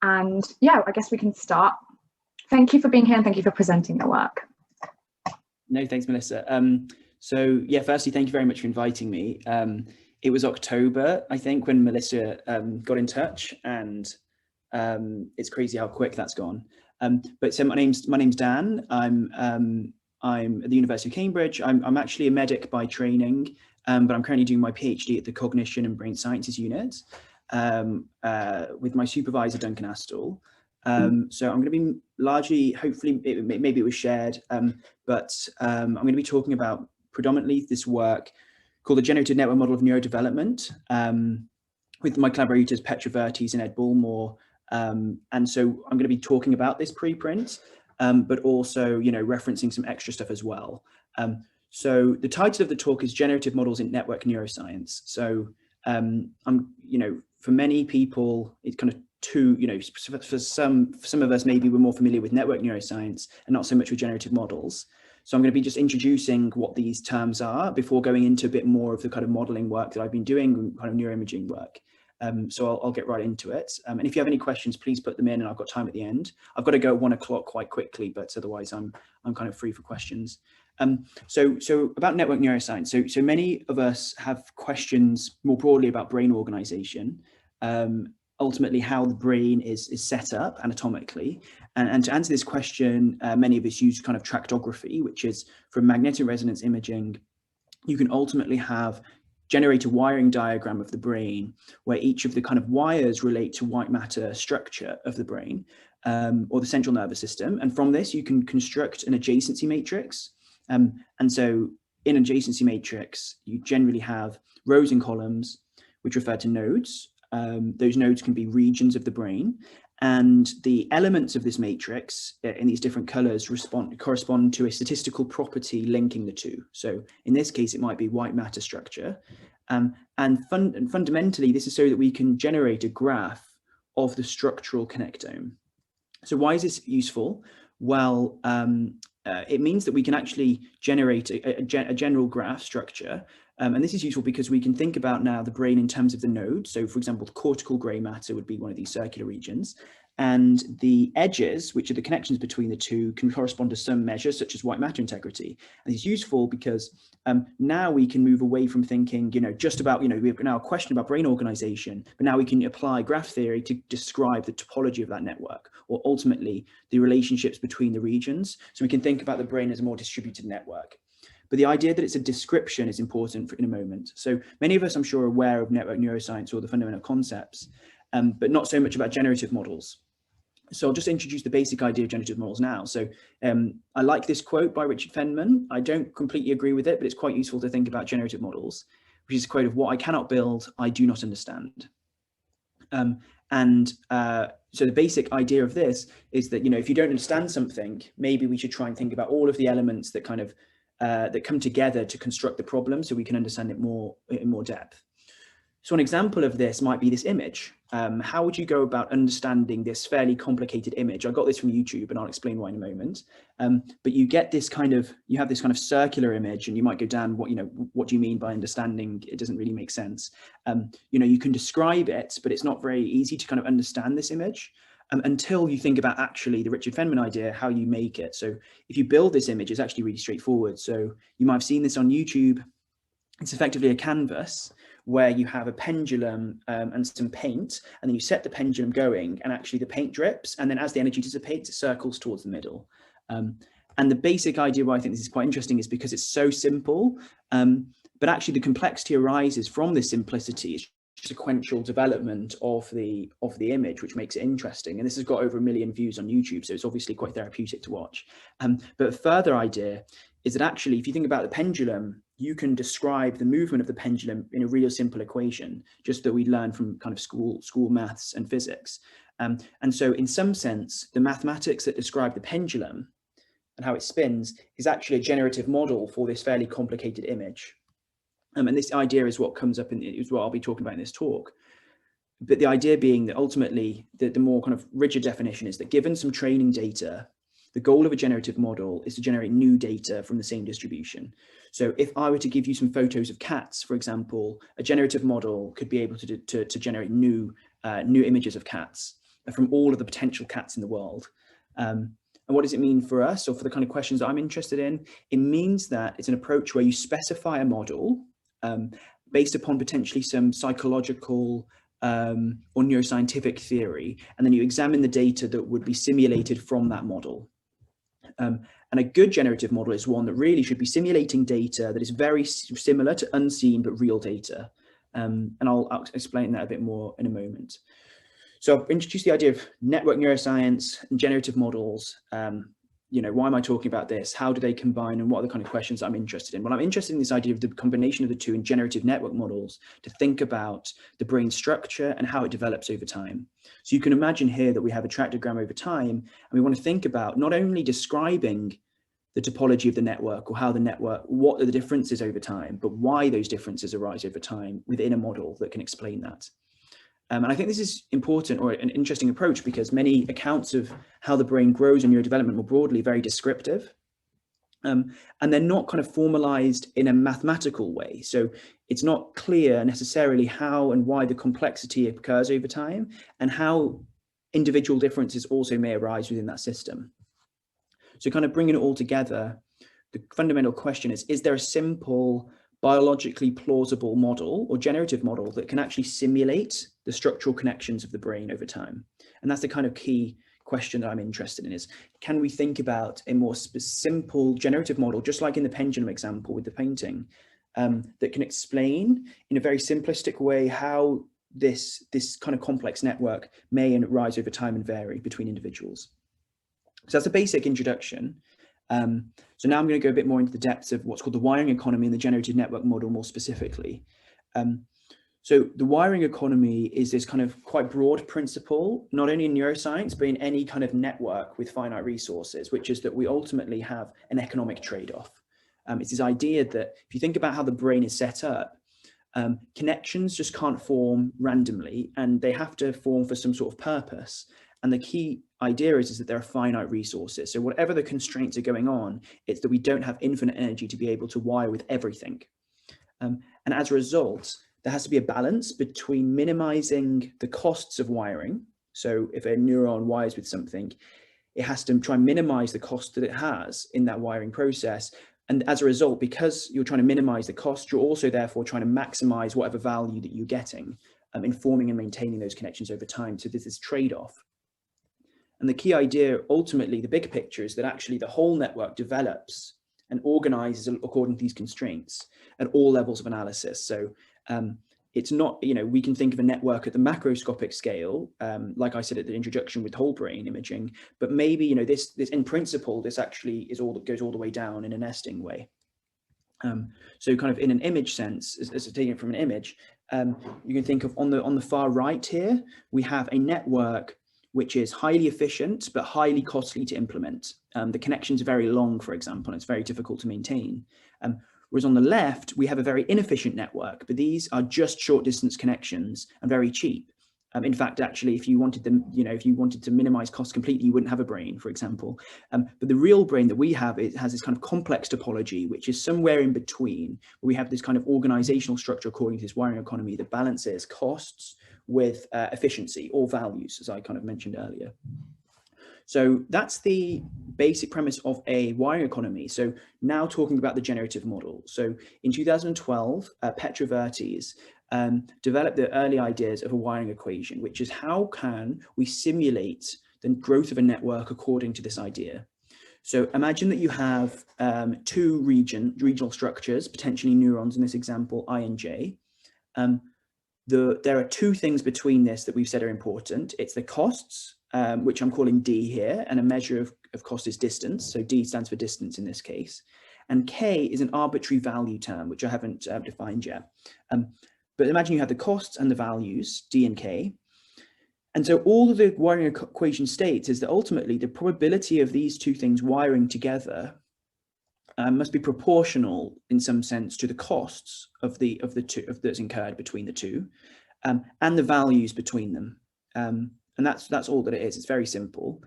And yeah, I guess we can start. Thank you for being here and thank you for presenting the work. No, thanks, Melissa. So yeah, firstly, thank you very much for inviting me. It was October, I think, when Melissa got in touch, and it's crazy how quick that's gone. But so my name's Dan. I'm at the University of Cambridge. I'm actually a medic by training, but I'm currently doing my PhD at the Cognition and Brain Sciences unit with my supervisor, Duncan Astall. So I'm going to be largely, hopefully, maybe it was shared, but I'm going to be talking about predominantly this work called the Generative Network Model of Neurodevelopment with my collaborators Petra Vertes and Ed Bullmore. And so I'm going to be talking about this preprint, but also, referencing some extra stuff as well. So the title of the talk is Generative Models in Network Neuroscience. So for many people, it's kind of two, for some of us, maybe we're more familiar with network neuroscience and not so much with generative models. So I'm going to be just introducing what these terms are before going into a bit more of the kind of modeling work that I've been doing, kind of neuroimaging work. So I'll get right into it. And if you have any questions, please put them in, and I've got time at the end. I've got to go at 1 o'clock quite quickly, but otherwise I'm kind of free for questions. So about network neuroscience. So many of us have questions more broadly about brain organization, ultimately how the brain is set up anatomically. And to answer this question, many of us use kind of tractography, which is from magnetic resonance imaging. You can ultimately generate a wiring diagram of the brain where each of the kind of wires relate to white matter structure of the brain or the central nervous system. And from this, you can construct an adjacency matrix. And so in an adjacency matrix, you generally have rows and columns, which refer to nodes. Those nodes can be regions of the brain, and the elements of this matrix in these different colors correspond to a statistical property linking the two. So in this case, it might be white matter structure. And fundamentally, this is so that we can generate a graph of the structural connectome. So why is this useful? Well, it means that we can actually generate a general graph structure. And this is useful because we can think about now the brain in terms of the nodes. So for example, the cortical gray matter would be one of these circular regions. And the edges, which are the connections between the two, can correspond to some measures such as white matter integrity. And it's useful because now we can move away from thinking, just about, we have now a question about brain organization, but now we can apply graph theory to describe the topology of that network, or ultimately the relationships between the regions. So we can think about the brain as a more distributed network. But the idea that it's a description is important in a moment. So many of us, I'm sure, are aware of network neuroscience or the fundamental concepts, but not so much about generative models. So I'll just introduce the basic idea of generative models now. So I like this quote by Richard Feynman. I don't completely agree with it, but it's quite useful to think about generative models, which is a quote of "What I cannot build, I do not understand." So the basic idea of this is that, if you don't understand something, maybe we should try and think about all of the elements that kind of that come together to construct the problem so we can understand it in more depth. So an example of this might be this image. How would you go about understanding this fairly complicated image? I got this from YouTube and I'll explain why in a moment. But you have this kind of circular image, and you might go down, what do you mean by understanding? It doesn't really make sense. You can describe it, but it's not very easy to kind of understand this image. Until you think about actually the Richard Feynman idea, how you make it. So if you build this image, it's actually really straightforward. So you might have seen this on YouTube. It's effectively a canvas where you have a pendulum and some paint, and then you set the pendulum going, and actually the paint drips, and then as the energy dissipates, it circles towards the middle. And the basic idea why I think this is quite interesting is because it's so simple, but actually the complexity arises from this simplicity. It's sequential development of the image, which makes it interesting. And this has got over 1 million views on YouTube, so it's obviously quite therapeutic to watch. But a further idea is that actually, if you think about the pendulum, you can describe the movement of the pendulum in a real simple equation, just that we learned from kind of school maths and physics. And so in some sense, the mathematics that describe the pendulum and how it spins is actually a generative model for this fairly complicated image. And this idea is what comes up is what I'll be talking about in this talk. But the idea being that ultimately the more kind of rigid definition is that given some training data, the goal of a generative model is to generate new data from the same distribution. So if I were to give you some photos of cats, for example, a generative model could be able to generate new images of cats. from all of the potential cats in the world. And what does it mean for us, or for the kind of questions that I'm interested in? It means that it's an approach where you specify a model based upon potentially some psychological or neuroscientific theory, and then you examine the data that would be simulated from that model. And a good generative model is one that really should be simulating data that is very similar to unseen but real data. And I'll explain that a bit more in a moment. So I've introduced the idea of network neuroscience and generative models. You know, why am I talking about this? How do they combine, and what are the kind of questions I'm interested in? Well, I'm interested in this idea of the combination of the two in generative network models to think about the brain structure and how it develops over time. So you can imagine here that we have a tractogram over time, and we want to think about not only describing the topology of the network, or how the network, what are the differences over time, but why those differences arise over time within a model that can explain that. And I think this is important, or an interesting approach, because many accounts of how the brain grows and neurodevelopment more broadly are very descriptive. And they're not kind of formalized in a mathematical way. So it's not clear necessarily how and why the complexity occurs over time, and how individual differences also may arise within that system. So kind of bringing it all together, the fundamental question is there a simple, biologically plausible model or generative model that can actually simulate the structural connections of the brain over time? And that's the kind of key question that I'm interested in, is can we think about a more simple generative model, just like in the pendulum example with the painting, that can explain in a very simplistic way how this kind of complex network may rise over time and vary between individuals. So that's a basic introduction. So now I'm going to go a bit more into the depths of what's called the wiring economy and the generative network model more specifically. So the wiring economy is this kind of quite broad principle, not only in neuroscience, but in any kind of network with finite resources, which is that we ultimately have an economic trade-off. It's this idea that if you think about how the brain is set up, connections just can't form randomly, and they have to form for some sort of purpose. And the key idea is that there are finite resources. So whatever the constraints are going on, it's that we don't have infinite energy to be able to wire with everything. And as a result, there has to be a balance between minimizing the costs of wiring. So if a neuron wires with something, it has to try and minimize the cost that it has in that wiring process. And as a result, because you're trying to minimize the cost, you're also therefore trying to maximize whatever value that you're getting in forming and maintaining those connections over time. So there's this trade-off. And the key idea, ultimately, the big picture, is that actually the whole network develops and organizes according to these constraints at all levels of analysis. So it's not, you know, we can think of a network at the macroscopic scale, like I said at the introduction with whole brain imaging, but maybe, you know, this in principle, this actually is all that goes all the way down in a nesting way. So kind of in an image sense, as taking it from an image, you can think of on the far right here, we have a network which is highly efficient, but highly costly to implement. The connections are very long, for example, and it's very difficult to maintain. Whereas on the left, we have a very inefficient network, but these are just short distance connections and very cheap. In fact, actually, if you wanted them, you know, if you wanted to minimize costs completely, you wouldn't have a brain, for example. But the real brain that we have, it has this kind of complex topology, which is somewhere in between, where we have this kind of organizational structure according to this wiring economy that balances costs with efficiency or values, as I kind of mentioned earlier. So that's the basic premise of a wiring economy. So now talking about the generative model. So in 2012, Petrovertes developed the early ideas of a wiring equation, which is how can we simulate the growth of a network according to this idea. So imagine that you have two regional structures, potentially neurons in this example, I and J. There are two things between this that we've said are important. It's the costs, which I'm calling D here, and a measure of cost is distance. So D stands for distance in this case. And K is an arbitrary value term, which I haven't defined yet. But imagine you have the costs and the values, D and K. And so all of the wiring equation states is that ultimately the probability of these two things wiring together must be proportional in some sense to the costs of the two that's incurred between the two, and the values between them. And that's all that it is. It's very simple.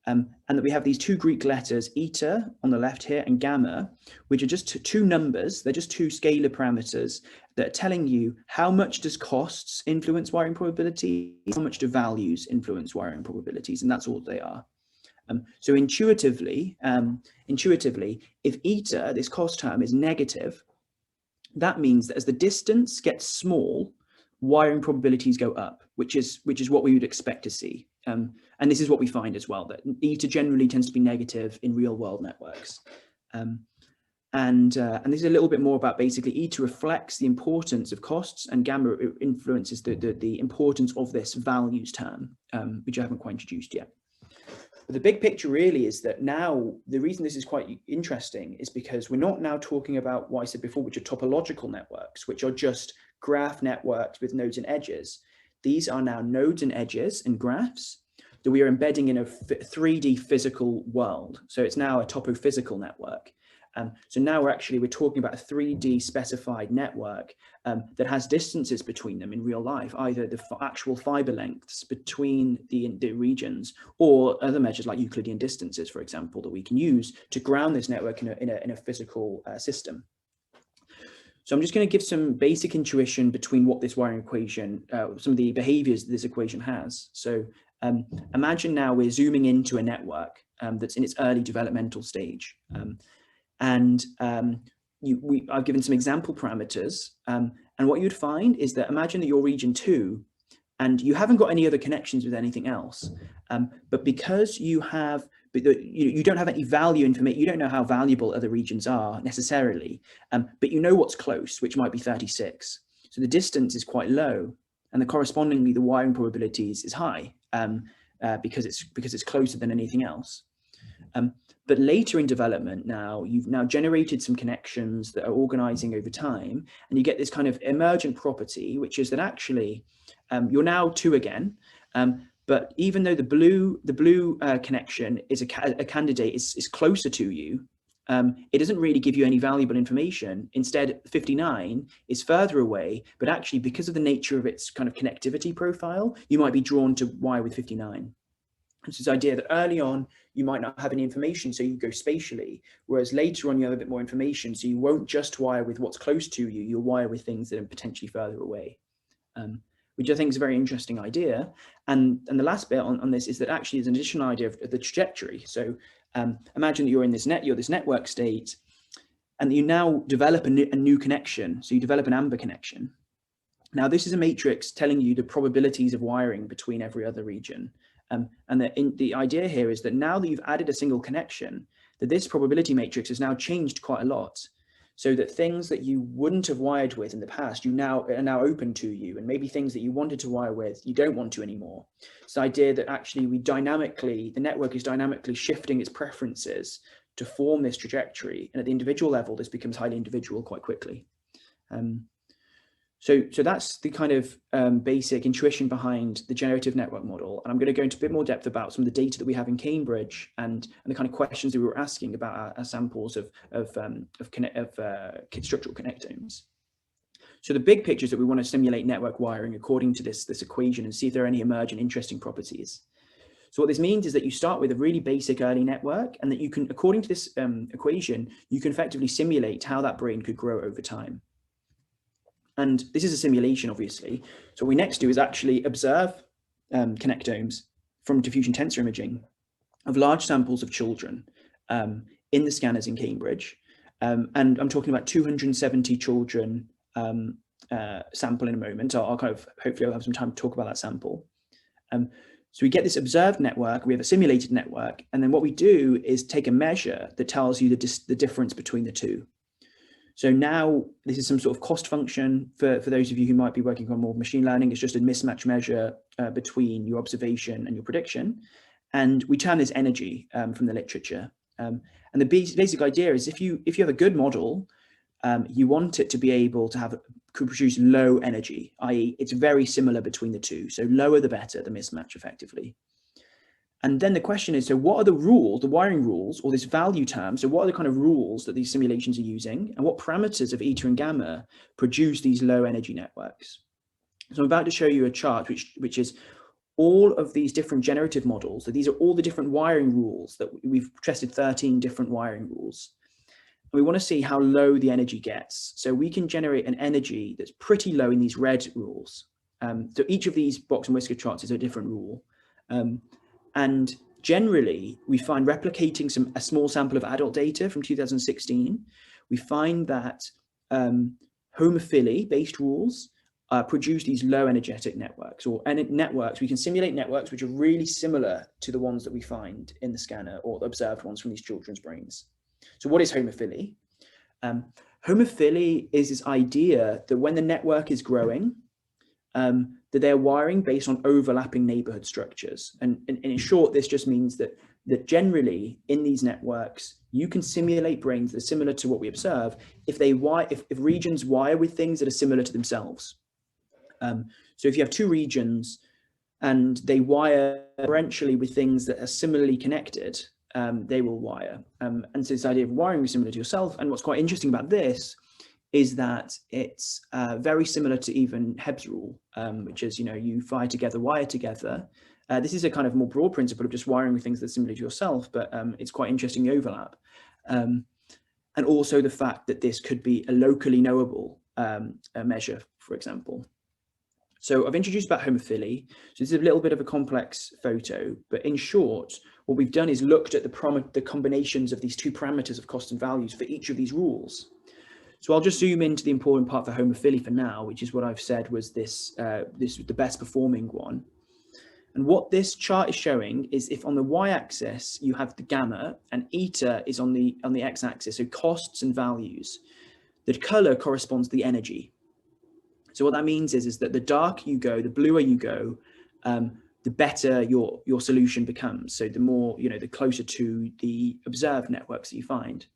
and that we have these two Greek letters, eta on the left here and gamma, which are just two numbers. They're just two scalar parameters that are telling you how much does costs influence wiring probability, how much do values influence wiring probabilities, and that's all they are. So intuitively, if eta, this cost term, is negative, that means that as the distance gets small, wiring probabilities go up, which is what we would expect to see. And this is what we find as well, that eta generally tends to be negative in real world networks. And this is a little bit more about basically eta reflects the importance of costs, and gamma influences the importance of this values term, which I haven't quite introduced yet. But the big picture really is that now the reason this is quite interesting is because we're not now talking about what I said before, which are topological networks, which are just graph networks with nodes and edges. These are now nodes and edges and graphs that we are embedding in a 3D physical world. So it's now a topophysical network. So now we're talking about a 3D specified network that has distances between them in real life, either the actual fiber lengths between the regions or other measures like Euclidean distances, for example, that we can use to ground this network in a physical system. So I'm just going to give some basic intuition between what this wiring equation, some of the behaviors this equation has. So imagine now we're zooming into a network that's in its early developmental stage. I've given some example parameters, and what you'd find is that imagine that you're region 2 and you haven't got any other connections with anything else, but because you don't have any value information, you don't know how valuable other regions are necessarily, but you know what's close, which might be 36. So the distance is quite low, and correspondingly the wiring probabilities is high, because it's closer than anything else. But later in development now, you've now generated some connections that are organizing over time, and you get this kind of emergent property, which is that actually you're now 2 again, but even though the blue connection is a candidate is closer to you, it doesn't really give you any valuable information. Instead, 59 is further away, but actually because of the nature of its kind of connectivity profile, you might be drawn to Y with 59. It's this idea that early on, you might not have any information, so you go spatially, whereas later on you have a bit more information, so you won't just wire with what's close to you, you'll wire with things that are potentially further away, which I think is a very interesting idea. And the last bit on this is that actually there's an additional idea of the trajectory. So imagine that you're in this network state, and you now develop a new connection. So you develop an amber connection. Now this is a matrix telling you the probabilities of wiring between every other region. And the idea here is that now that you've added a single connection, that this probability matrix has now changed quite a lot, so that things that you wouldn't have wired with in the past, are now open to you, and maybe things that you wanted to wire with, you don't want to anymore. It's the idea that actually the network is dynamically shifting its preferences to form this trajectory, and at the individual level, this becomes highly individual quite quickly. So that's the kind of basic intuition behind the generative network model. And I'm going to go into a bit more depth about some of the data that we have in Cambridge and the kind of questions that we were asking about our samples of structural connectomes. So the big picture is that we want to simulate network wiring according to this equation and see if there are any emergent interesting properties. So what this means is that you start with a really basic early network, and that you can, according to this equation, you can effectively simulate how that brain could grow over time. And this is a simulation, obviously. So what we next do is actually observe connectomes from diffusion tensor imaging of large samples of children in the scanners in Cambridge. And I'm talking about 270 children sample in a moment. Hopefully I'll have some time to talk about that sample. So we get this observed network, we have a simulated network, and then what we do is take a measure that tells you the difference between the two. So now this is some sort of cost function for those of you who might be working on more machine learning. It's just a mismatch measure between your observation and your prediction. And we term this energy from the literature. And the basic idea is if you have a good model, you want it to be able to could produce low energy, i.e. it's very similar between the two. So lower the better, the mismatch effectively. And then the question is, so what are the rules, the wiring rules, or this value term? So what are the kind of rules that these simulations are using, and what parameters of eta and gamma produce these low energy networks? So I'm about to show you a chart which is all of these different generative models. So these are all the different wiring rules that we've tested 13 different wiring rules. And we want to see how low the energy gets. So we can generate an energy that's pretty low in these red rules. So each of these box and whisker charts is a different rule. And generally, we find replicating a small sample of adult data from 2016, we find that homophily-based rules produce these low energetic networks, or networks. We can simulate networks which are really similar to the ones that we find in the scanner or the observed ones from these children's brains. So what is homophily? Homophily is this idea that when the network is growing, that they're wiring based on overlapping neighborhood structures. And in short, this just means that generally in these networks, you can simulate brains that are similar to what we observe if regions wire with things that are similar to themselves. So if you have two regions and they wire differentially with things that are similarly connected, they will wire. And so this idea of wiring is similar to yourself. And what's quite interesting about this is that it's very similar to even Hebb's rule, which is, you fire together, wire together. This is a kind of more broad principle of just wiring with things that are similar to yourself, but it's quite interesting, the overlap. And also the fact that this could be a locally knowable measure, for example. So I've introduced about homophily. So this is a little bit of a complex photo, but in short, what we've done is looked at the combinations of these two parameters of cost and values for each of these rules. So I'll just zoom into the important part for homophily for now, which is what I've said was this was the best performing one. And what this chart is showing is if on the y-axis you have the gamma and eta is on the x-axis, so costs and values, the color corresponds to the energy. So what that means is that the darker you go, the bluer you go, the better your solution becomes. So the more, the closer to the observed networks that you find.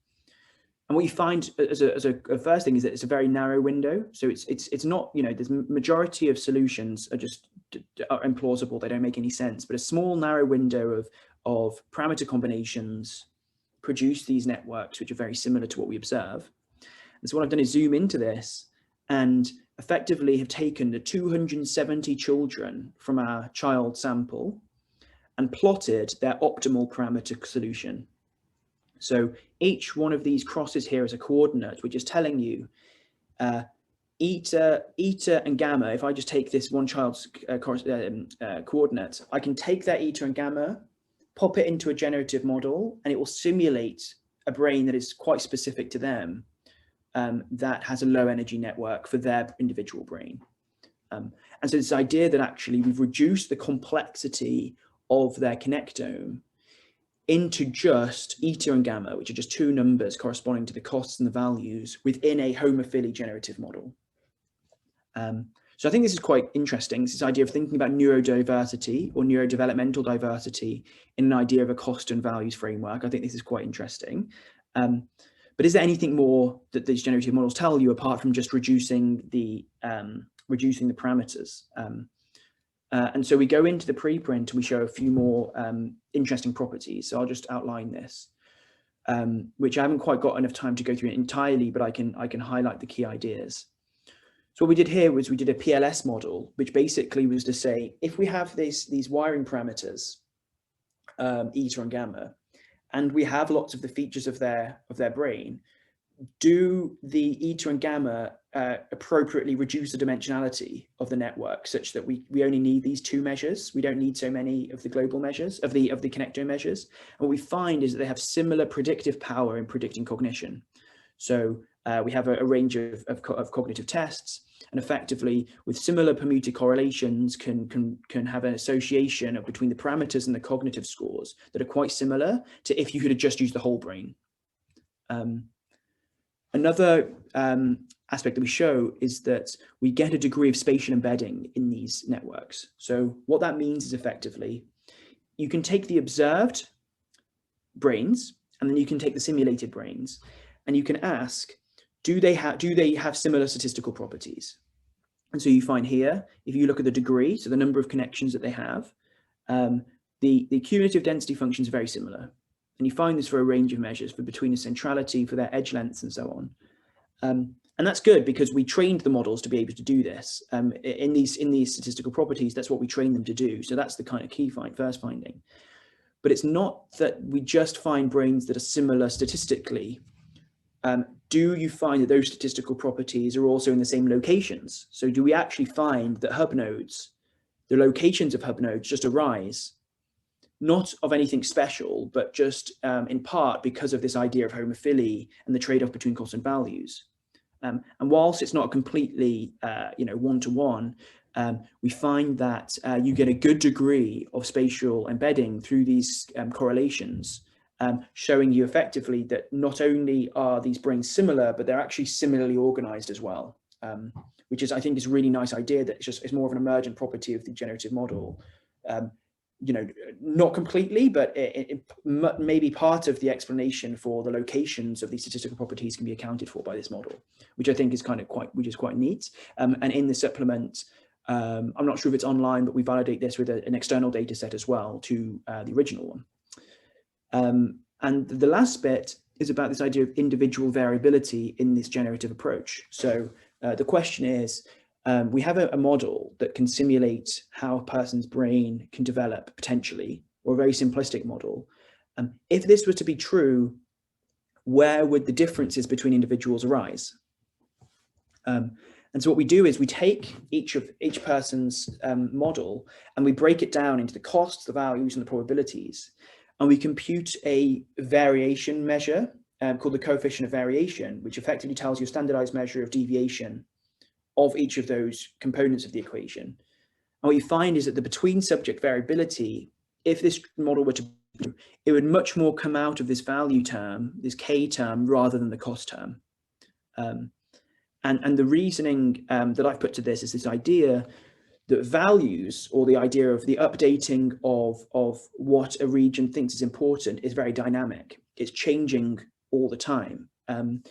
And what you find as a first thing is that it's a very narrow window. So it's not, the majority of solutions are implausible. They don't make any sense. But a small narrow window of parameter combinations produce these networks, which are very similar to what we observe. And so what I've done is zoom into this and effectively have taken the 270 children from our child sample and plotted their optimal parameter solution. So each one of these crosses here is a coordinate, which is telling you eta and gamma. If I just take this one child's coordinate, I can take that eta and gamma, pop it into a generative model, and it will simulate a brain that is quite specific to them, that has a low energy network for their individual brain. And so this idea that actually we've reduced the complexity of their connectome into just eta and gamma, which are just two numbers corresponding to the costs and the values within a homophily generative model. So I think this is quite interesting. This idea of thinking about neurodiversity or neurodevelopmental diversity in an idea of a cost and values framework. I think this is quite interesting. But is there anything more that these generative models tell you apart from just reducing the parameters? And so we go into the preprint and we show a few more interesting properties. So I'll just outline this, which I haven't quite got enough time to go through it entirely, but I can highlight the key ideas. So what we did here was we did a PLS model, which basically was to say, if we have these wiring parameters, eta and gamma, and we have lots of the features of their brain, do the eta and gamma appropriately reduce the dimensionality of the network such that we only need these two measures? We don't need so many of the global measures, of the connectome measures. And what we find is that they have similar predictive power in predicting cognition. So we have a range of cognitive tests, and effectively with similar permuted correlations can have an association between the parameters and the cognitive scores that are quite similar to if you could have just used the whole brain. Another aspect that we show is that we get a degree of spatial embedding in these networks. So what that means is effectively, you can take the observed brains and then you can take the simulated brains and you can ask, do they have similar statistical properties? And so you find here, if you look at the degree, so the number of connections that they have, the cumulative density functions are very similar. And you find this for a range of measures, for between the centrality, for their edge lengths and so And that's good because we trained the models to be able to do this. In these statistical properties, that's what we train them to do. So that's the kind of key first finding. But it's not that we just find brains that are similar statistically. Do you find that those statistical properties are also in the same locations? So do we actually find that hub nodes, the locations of hub nodes just arise, not of anything special, but just in part because of this idea of homophily and the trade-off between cost and values? And whilst it's not completely, one-to-one, we find that you get a good degree of spatial embedding through these correlations, showing you effectively that not only are these brains similar, but they're actually similarly organized as well, which is, I think, is a really nice idea that it's more of an emergent property of the generative model. Not completely, but it maybe part of the explanation for the locations of these statistical properties can be accounted for by this model, which I think is quite neat. And in the supplement, I'm not sure if it's online, but we validate this with an external data set as well to the original one. And the last bit is about this idea of individual variability in this generative approach. So the question is, we have a model that can simulate how a person's brain can develop potentially, or a very simplistic model. If this were to be true, where would the differences between individuals arise? And so what we do is we take each person's model and we break it down into the costs, the values, and the probabilities. And we compute a variation measure called the coefficient of variation, which effectively tells you a standardized measure of deviation of each of those components of the equation. And what you find is that the between subject variability, if this model were to, it would much more come out of this value term, this K term, rather than the cost term. And the reasoning that I've put to this is this idea that values, or the idea of the updating of what a region thinks is important, is very dynamic. It's changing all the time. And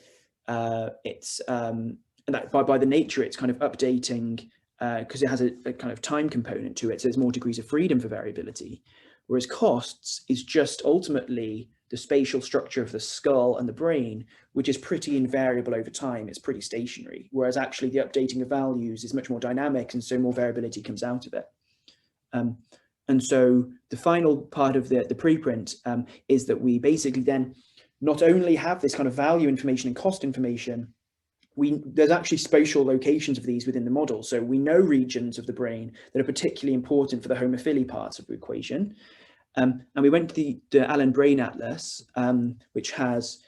that by the nature, it's kind of updating because it has a kind of time component to it. So there's more degrees of freedom for variability. Whereas costs is just ultimately the spatial structure of the skull and the brain, which is pretty invariable over time. It's pretty stationary. Whereas actually the updating of values is much more dynamic, and so more variability comes out of it. And so the final part of the preprint is that we basically then not only have this kind of value information and cost information, there's actually spatial locations of these within the model. So we know regions of the brain that are particularly important for the homophily parts of the equation. And we went to the Allen Brain Atlas, which has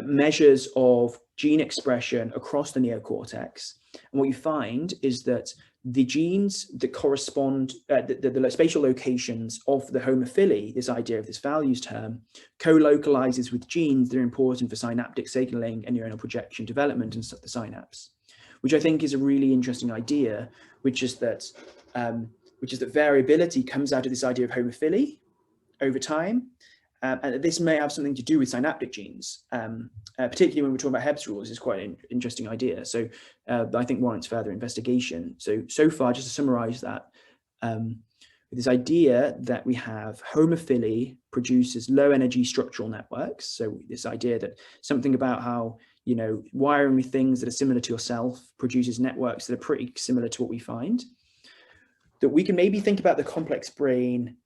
measures of gene expression across the neocortex. And what you find is that the genes that correspond, the spatial locations of the homophily, this idea of this values term, co-localizes with genes that are important for synaptic signaling and neuronal projection development in the synapse, which I think is a really interesting idea, which is that variability comes out of this idea of homophily over time. And this may have something to do with synaptic genes, particularly when we're talking about Hebb's rules. Is quite an interesting idea. So I think warrants further investigation. So far, just to summarize that, this idea that we have homophily produces low energy structural networks. So this idea that something about how, wiring with things that are similar to yourself produces networks that are pretty similar to what we find. That we can maybe think about the complex brain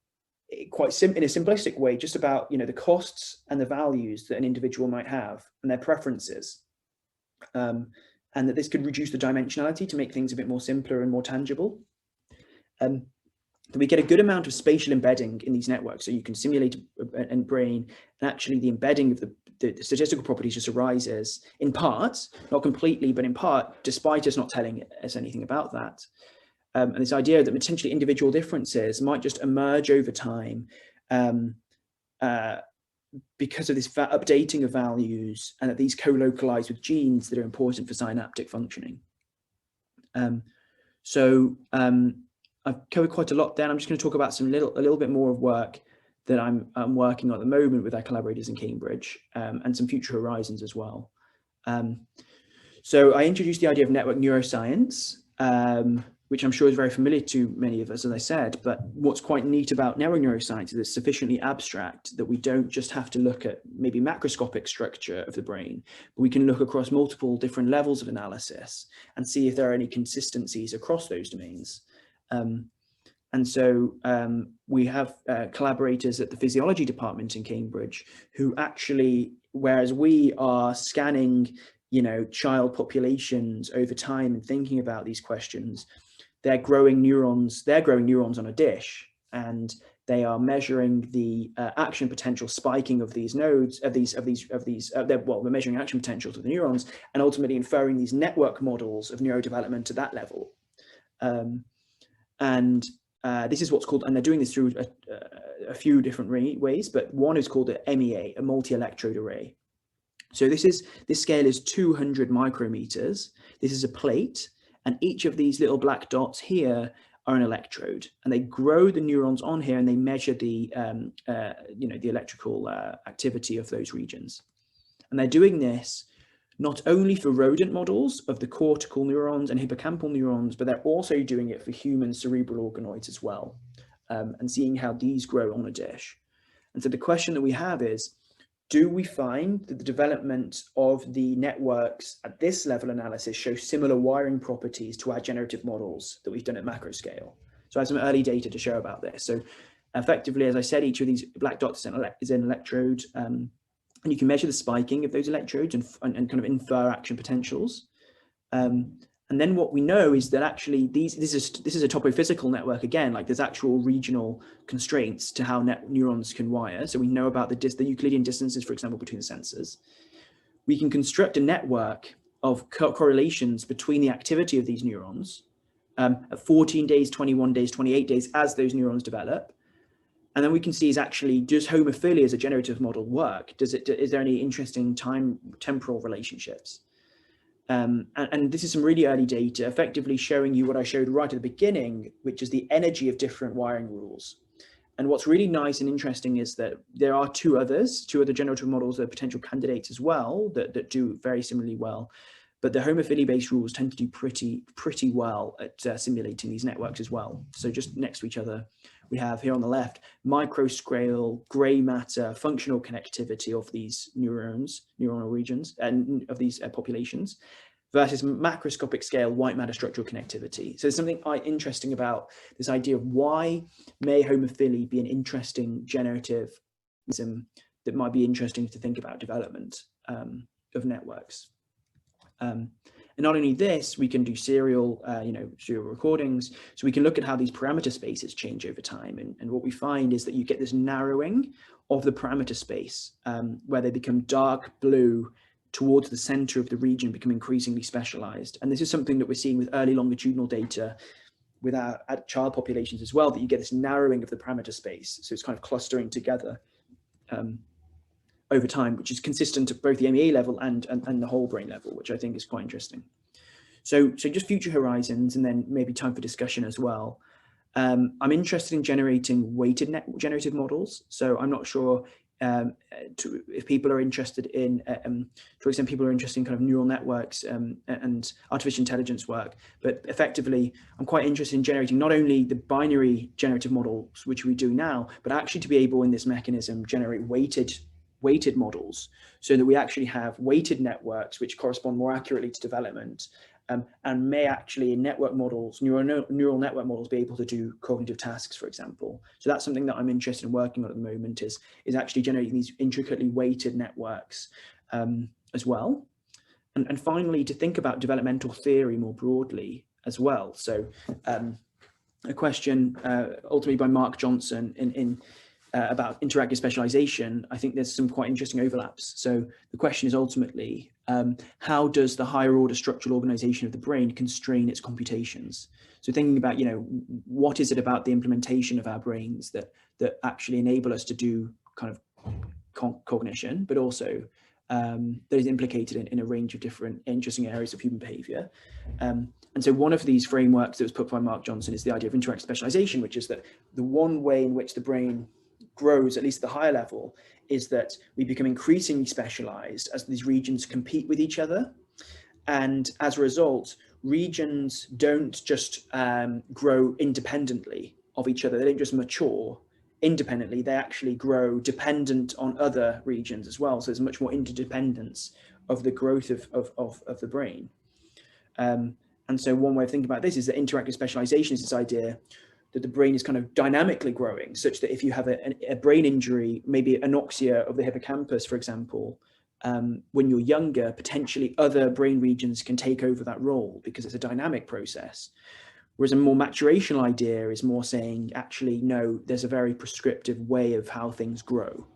quite in a simplistic way, just about the costs and the values that an individual might have and their preferences, and that this could reduce the dimensionality to make things a bit more simpler and more tangible. That we get a good amount of spatial embedding in these networks, so you can simulate a brain, and actually the embedding of the statistical properties just arises in part, not completely, but in part, despite us not telling us anything about that. And this idea that potentially individual differences might just emerge over time because of this updating of values, and that these co-localize with genes that are important for synaptic functioning. So I've covered quite a lot there. I'm just going to talk about a little bit more of work that I'm working on at the moment with our collaborators in Cambridge, and some future horizons as well. So I introduced the idea of network neuroscience. which I'm sure is very familiar to many of us, as I said. But what's quite neat about neuroscience is it's sufficiently abstract that we don't just have to look at maybe macroscopic structure of the brain, but we can look across multiple different levels of analysis and see if there are any consistencies across those domains. And so we have collaborators at the physiology department in Cambridge who actually, whereas we are scanning, child populations over time and thinking about these questions, they're growing neurons on a dish, and they are measuring the action potential spiking of these nodes, they're measuring action potentials of the neurons and ultimately inferring these network models of neurodevelopment at that level. This is what's called, and they're doing this through a few different ways, but one is called an MEA, a multi-electrode array. So this scale is 200 micrometers. This is a plate, and each of these little black dots here are an electrode, and they grow the neurons on here, and they measure the the electrical activity of those regions. And they're doing this not only for rodent models of the cortical neurons and hippocampal neurons, but they're also doing it for human cerebral organoids as well, and seeing how these grow on a dish. And so the question that we have is, do we find that the development of the networks at this level analysis show similar wiring properties to our generative models that we've done at macro scale? So I have some early data to show about this. So effectively, as I said, each of these black dots is an electrode, and you can measure the spiking of those electrodes and kind of infer action potentials. And then what we know is that actually this is a topophysical network again, like there's actual regional constraints to how neurons can wire. So we know about the Euclidean distances, for example, between the sensors. We can construct a network of correlations between the activity of these neurons at 14 days, 21 days, 28 days as those neurons develop. And then we can see is actually, does homophily as a generative model work? Is there any interesting temporal relationships? And this is some really early data, effectively showing you what I showed right at the beginning, which is the energy of different wiring rules. And what's really nice and interesting is that there are two other generative models that are potential candidates as well that do very similarly well. But the homophily-based rules tend to do pretty well at simulating these networks as well. So just next to each other, we have here on the left, microscale, gray matter, functional connectivity of these neuronal regions, and of these populations, versus macroscopic scale, white matter structural connectivity. So there's something interesting about this idea of why may homophily be an interesting generative that might be interesting to think about development of networks. And not only this, we can do serial recordings. So we can look at how these parameter spaces change over time. And what we find is that you get this narrowing of the parameter space where they become dark blue towards the center of the region, become increasingly specialized. And this is something that we're seeing with early longitudinal data with our child populations as well, that you get this narrowing of the parameter space. So it's kind of clustering together over time, which is consistent at both the MEA level and the whole brain level, which I think is quite interesting. So just future horizons, and then maybe time for discussion as well. I'm interested in generating weighted generative models. So I'm not sure if people are interested in, for example, people are interested in kind of neural networks and artificial intelligence work, but effectively, I'm quite interested in generating not only the binary generative models, which we do now, but actually to be able in this mechanism generate weighted models, so that we actually have weighted networks which correspond more accurately to development, and may actually in network models, neural network models, be able to do cognitive tasks, for example. So that's something that I'm interested in working on at the moment, is actually generating these intricately weighted networks as well. And finally, to think about developmental theory more broadly as well. So a question ultimately by Mark Johnson about interactive specialization, I think there's some quite interesting overlaps. So the question is ultimately, how does the higher order structural organization of the brain constrain its computations? So thinking about, what is it about the implementation of our brains that actually enable us to do kind of cognition, but also that is implicated in a range of different interesting areas of human behavior. And so one of these frameworks that was put by Mark Johnson is the idea of interactive specialization, which is that the one way in which the brain grows, at least at the higher level, is that we become increasingly specialized as these regions compete with each other. And as a result, regions don't just grow independently of each other. They don't just mature independently. They actually grow dependent on other regions as well. So there's much more interdependence of the growth of the brain. And so one way of thinking about this is that interactive specialization is this idea that the brain is kind of dynamically growing, such that if you have a brain injury, maybe anoxia of the hippocampus, for example, when you're younger, potentially other brain regions can take over that role because it's a dynamic process. Whereas a more maturational idea is more saying, actually, no, there's a very prescriptive way of how things grow.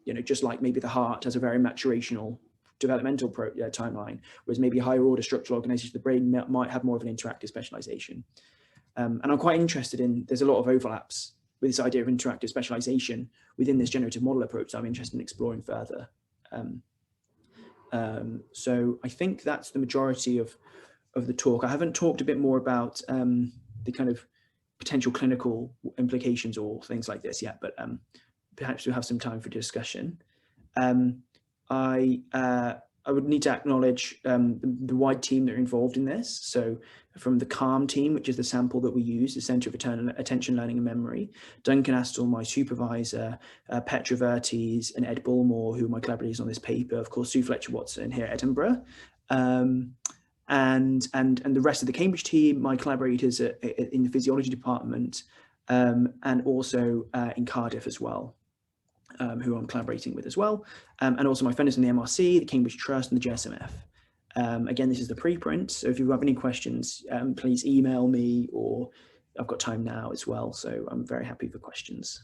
You know, just like maybe the heart has a very maturational developmental timeline, whereas maybe higher order structural organizations of the brain might have more of an interactive specialization. And I'm quite interested in, there's a lot of overlaps with this idea of interactive specialization within this generative model approach that I'm interested in exploring further. So I think that's the majority of the talk. I haven't talked a bit more about the kind of potential clinical implications or things like this yet, but perhaps we'll have some time for discussion. I would need to acknowledge the wide team that are involved in this. So from the CALM team, which is the sample that we use, the Centre of Attention, Learning and Memory, Duncan Astle, my supervisor, Petra Vertes and Ed Bullmore, who are my collaborators on this paper, of course, Sue Fletcher-Watson here at Edinburgh, and the rest of the Cambridge team, my collaborators in the physiology department, and also in Cardiff as well. Who I'm collaborating with as well, and also my friends in the MRC, the Cambridge Trust and the JSMF. Again, this is the preprint, so if you have any questions, please email me, or I've got time now as well, so I'm very happy for questions.